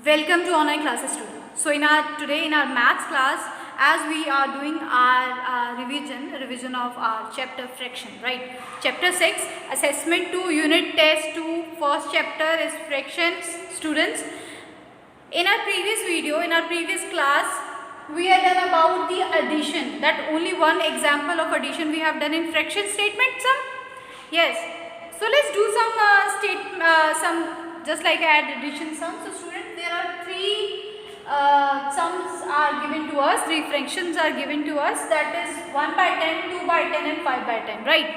Welcome to online classes students. So today in our maths class, as we are doing our revision of our chapter fraction, right? Chapter 6, assessment 2, unit test 2, first chapter is fractions students. In our previous video, in our previous class, we had done about the addition. That only one example of addition we have done in fraction statement sum. Yes. So let's do some just like add addition sum. So students, there are three sums are given to us, three fractions are given to us, that is 1 by 10, 2 by 10 and 5 by 10, right?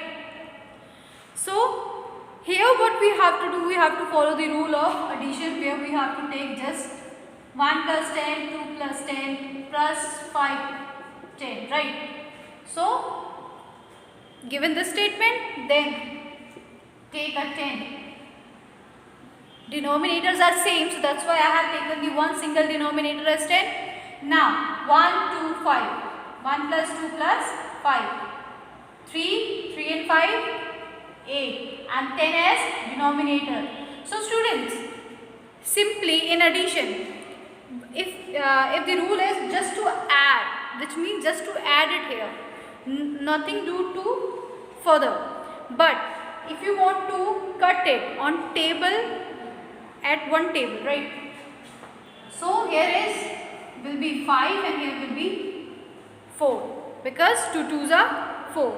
So here what we have to do, we have to follow the rule of addition where we have to take just 1 plus 10, 2 plus 10 plus 5, 10, right? So given the statement, then take a 10. Denominators are same, so that's why I have taken the one single denominator as 10. Now 1, 2, 5. 1 plus 2 plus 5. 3 and 5, 8 and 10 as denominator. So students, simply in addition, if the rule is just to add, which means just to add it here, nothing do to further. But if you want to cut it on table, at one table, right? So here will be 5 and here will be 4, because 2 2s are 4,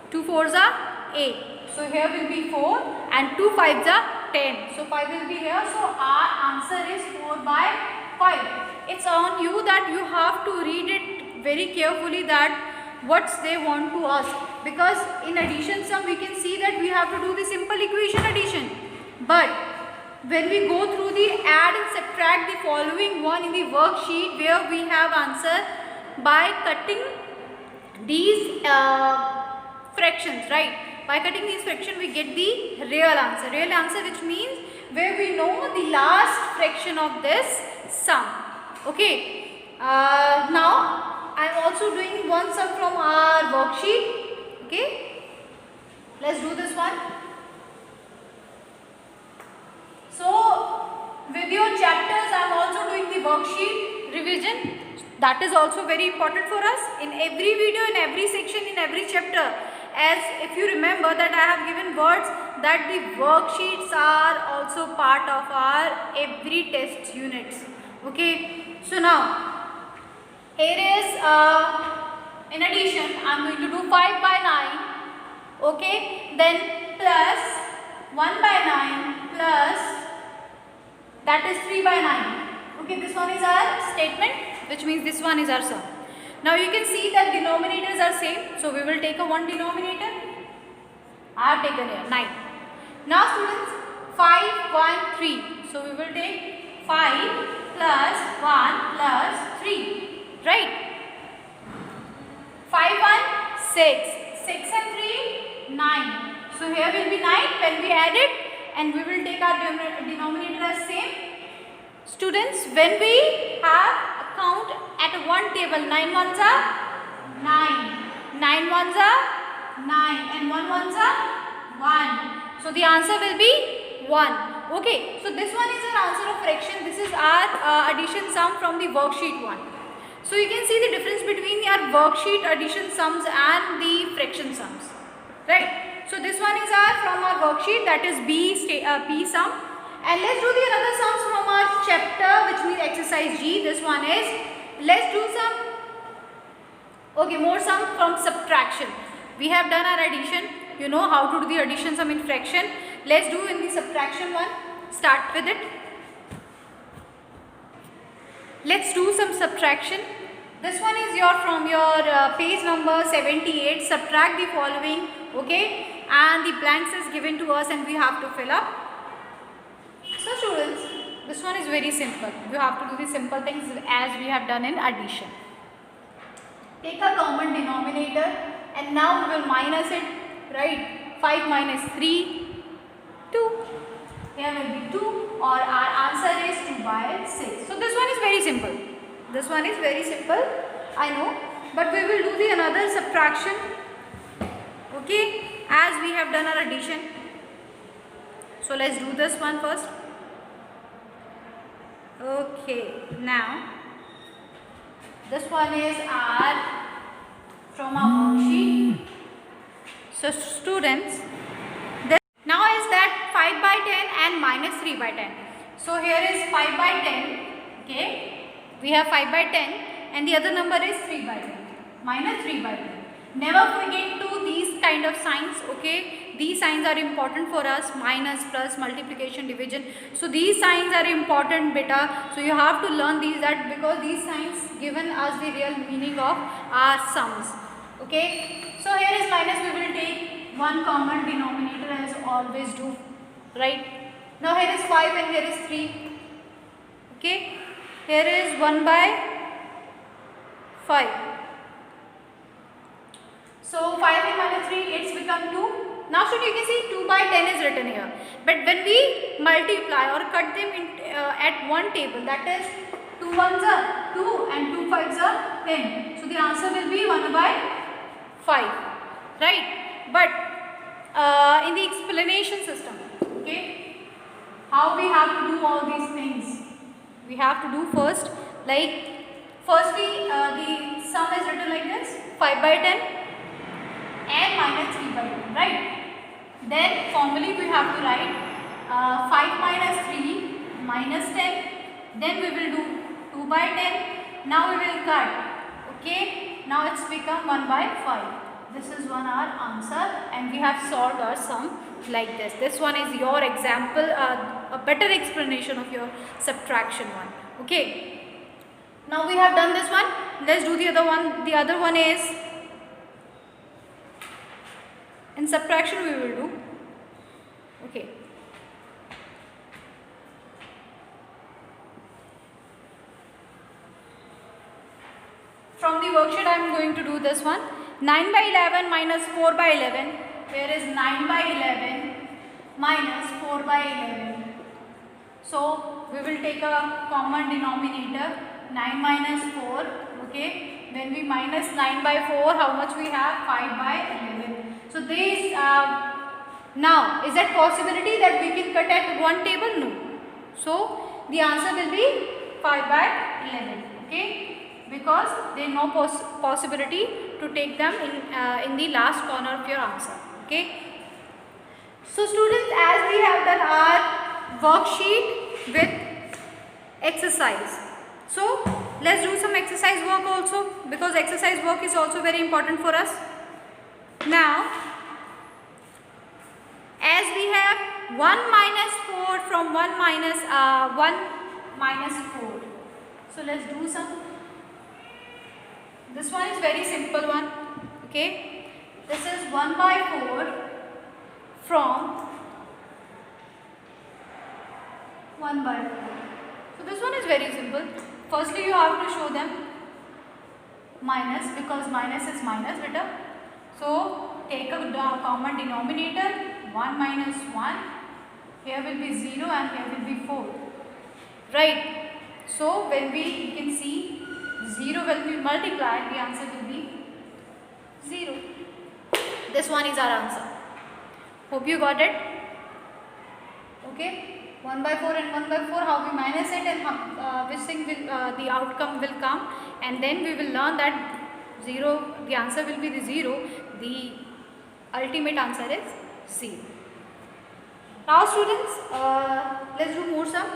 2 4s are 8. So here will be 4 and 2 5s are 10. So 5 will be here. So our answer is 4 by 5. It's on you that you have to read it very carefully, that what they want to ask, because in addition sum we can see that we have to do the simple equation addition, but when we go through the add and subtract, the following one in the worksheet where we have answer by cutting these fractions, right? By cutting these fractions we get the real answer, which means where we know the last fraction of this sum. Okay. Now I am also doing one sum from our worksheet. Okay. Let's do this one. So with your chapters I am also doing the worksheet revision. That is also very important for us in every video, in every section, in every chapter. As if you remember that I have given words that the worksheets are also part of our every test units. Okay. So now here is in addition I am going to do 5 by 9. Okay. Then plus 1 by 9 plus, that is 3 by 9. Okay, this one is our statement, which means this one is our sum. Now you can see that denominators are same, so we will take a one denominator. I have taken here 9. Now students, 5, 1, 3. So we will take 5 plus 1 plus 3, right? 5, 1, 6. 6 and 3, 9. So here will be 9 when we add it, and we will take our denominator as same. Students, when we have a count at one table, 9 ones are 9, 9 ones are 9 and 1 ones are 1. So the answer will be 1. Okay, so this one is our answer of fraction. This is our addition sum from the worksheet 1. So you can see the difference between our worksheet addition sums and the fraction sums, right? So this one is from our worksheet, that is P sum. And let's do the another sums from our chapter, which means exercise G. This one is, let's do more sum from subtraction. We have done our addition. You know how to do the addition sum in fraction. Let's do in the subtraction one. Start with it. Let's do some subtraction. This one is from your page number 78. Subtract the following. Okay. And the blanks is given to us and we have to fill up. So students, this one is very simple. You have to do the simple things as we have done in addition. Take a common denominator and now we will minus it, right? 5 minus 3, 2. Here will be 2, or our answer is 2 by 6. So this one is very simple. This one is very simple, I know. But we will do the another subtraction. Okay. As we have done our addition. So let's do this one first. Okay, now this one is our from our worksheet. So students, this now is that 5 by 10 and minus 3 by 10. So here is 5 by 10. Okay, we have 5 by 10 and the other number is 3 by 10 minus 3 by 10. Never forget to these kind of signs. Okay, these signs are important for us: minus, plus, multiplication, division. So these signs are important, beta. So you have to learn these, that because these signs given us the real meaning of our sums. Okay, so here is minus. We will take one common denominator as always do, right? Now here is 5 and here is 3. Okay, here is 1 by 5. So 5 and minus 3, it's become 2. Now so you can see 2 by 10 is written here. But when we multiply or cut them in, at one table, that is 2 ones are 2 and 2 fives are 10. So the answer will be 1 by 5. Right? But in the explanation system, okay, how we have to do all these things? We have to do first, firstly the sum is written like this: 5 by 10 and minus 3 by 10, right? Then formally we have to write 5 minus 3 minus 10. Then we will do 2 by 10. Now we will cut. Okay. Now it's become 1 by 5. This is our answer, and we have solved our sum like this. This one is your example, a better explanation of your subtraction one. Okay. Now we have done this one. Let's do the other one. The other one is in subtraction we will do. Okay. From the worksheet I am going to do this one. 9 by 11 minus 4 by 11. Where is 9 by 11 minus 4 by 11? So we will take a common denominator, 9 minus 4. Okay. When we minus 9 by 4, how much we have? 5 by 11. So this now is that possibility that we can cut at one table? No. So the answer will be 5 by 11. Okay. Because there is no possibility to take them in the last corner of your answer. Okay. So students, as we have done our worksheet with exercise, so let's do some exercise work also, because exercise work is also very important for us. Now, as we have 1 minus 4 from 1 minus 4. So let's do some. This one is very simple one. Okay. This is 1 by 4 from 1 by 4. So this one is very simple. Firstly, you have to show them minus, because minus is minus, beta. So take a common denominator, 1 minus 1. Here will be 0 and here will be 4. Right. So when you can see 0 will be multiplied, the answer will be 0. This one is our answer. Hope you got it. Okay. 1 by 4 and 1 by 4, how we minus it and which thing will the outcome will come, and then we will learn that 0, the answer will be the 0, the ultimate answer is C. Now students, let's do more sum.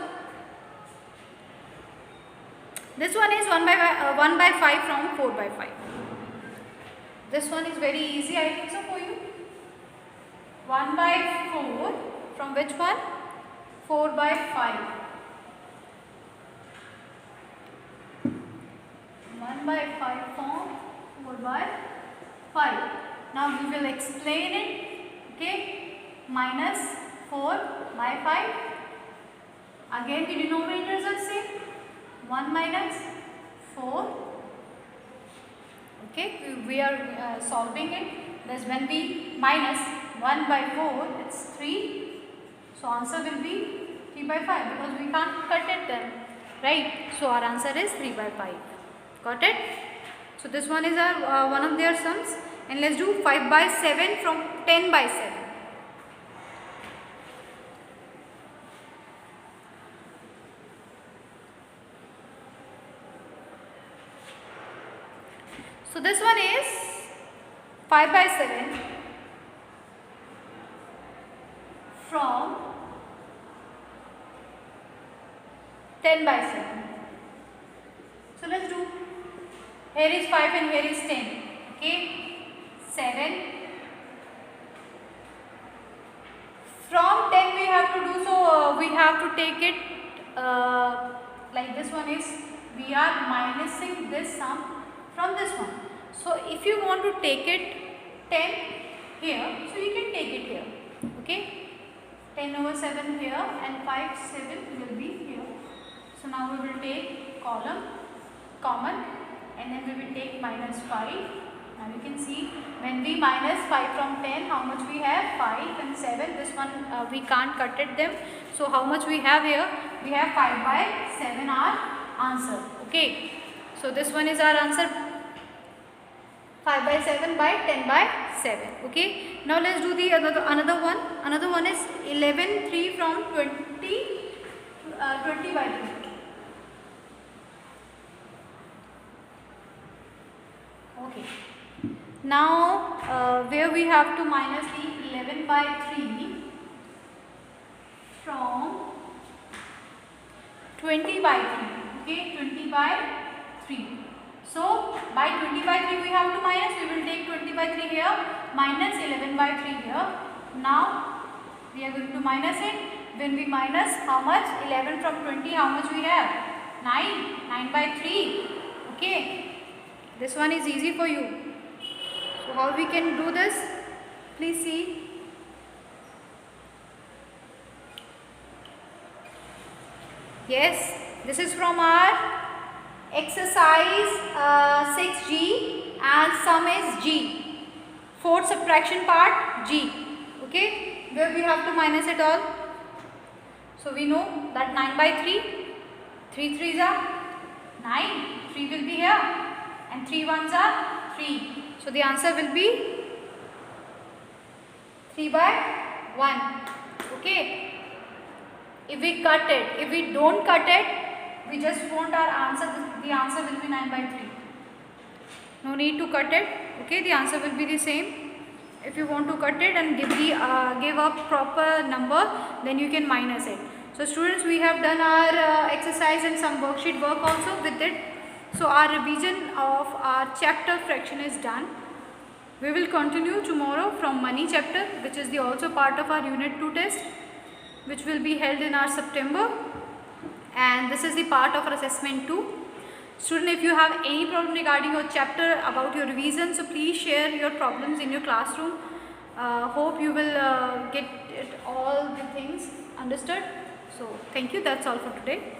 This one is 1 by 5 from 4 by 5. This one is very easy, I think so, for you. 1 by 4 from which one? 4 by 5. 1 by 5 from 4 by 5. Now we will explain it. Okay. Minus 4 by 5. Again the denominators are same. 1 minus 4. Okay. We are solving it. Thus when we minus 1 by 4, it's 3. So answer will be 3 by 5, because we can't cut it then, right? So our answer is 3 by 5. Got it? So this one is our one of their sums, and let's do 5 by 7 from 10 by 7. So this one is 5 by 7 from 10 by 7. So let's do. Here is 5 and here is 10. Okay, 7. From 10 we have to do, so we have to take it like this one is, we are minusing this sum from this one. So if you want to take it 10 here, so you can take it here. Okay, 10 over 7 here and 5, 7 will be here. So now we will take column common and then we will take minus 5. Now you can see when we minus 5 from 10, how much we have? 5 and 7. This one we can't cut it them. So how much we have here? We have 5 by 7 our answer. Okay. So this one is our answer, 5 by 7 by 10 by 7. Okay. Now let's do the another one. Another one is 11 3 from 20 by 3. Okay. Now where we have to minus the 11 by 3 from 20 by 3. Okay, 20 by 3. So by 20 by 3 we have to minus, we will take 20 by 3 here, minus 11 by 3 here. Now we are going to minus it. When we minus, how much? 11 from 20, how much we have? 9. 9 by 3. Okay. This one is easy for you. So how we can do this? Please see. Yes, this is from our exercise 6G and sum is G. Fourth subtraction part G. Okay, where we have to minus it all. So we know that 9 by 3, 3 3s are 9, 3 will be here and 3 1s are 3. So the answer will be 3 by 1. Okay. If we cut it, if we don't cut it, we just want our answer, the answer will be 9 by 3. No need to cut it. Okay, the answer will be the same. If you want to cut it and give a proper number, then you can minus it. So students, we have done our exercise and some worksheet work also with it. So our revision of our chapter fraction is done. We will continue tomorrow from money chapter, which is the also part of our unit 2 test, which will be held in our September, and this is the part of our assessment 2. Student, if you have any problem regarding your chapter about your revision, so please share your problems in your classroom. Hope you will get all the things understood. So thank you, that's all for today.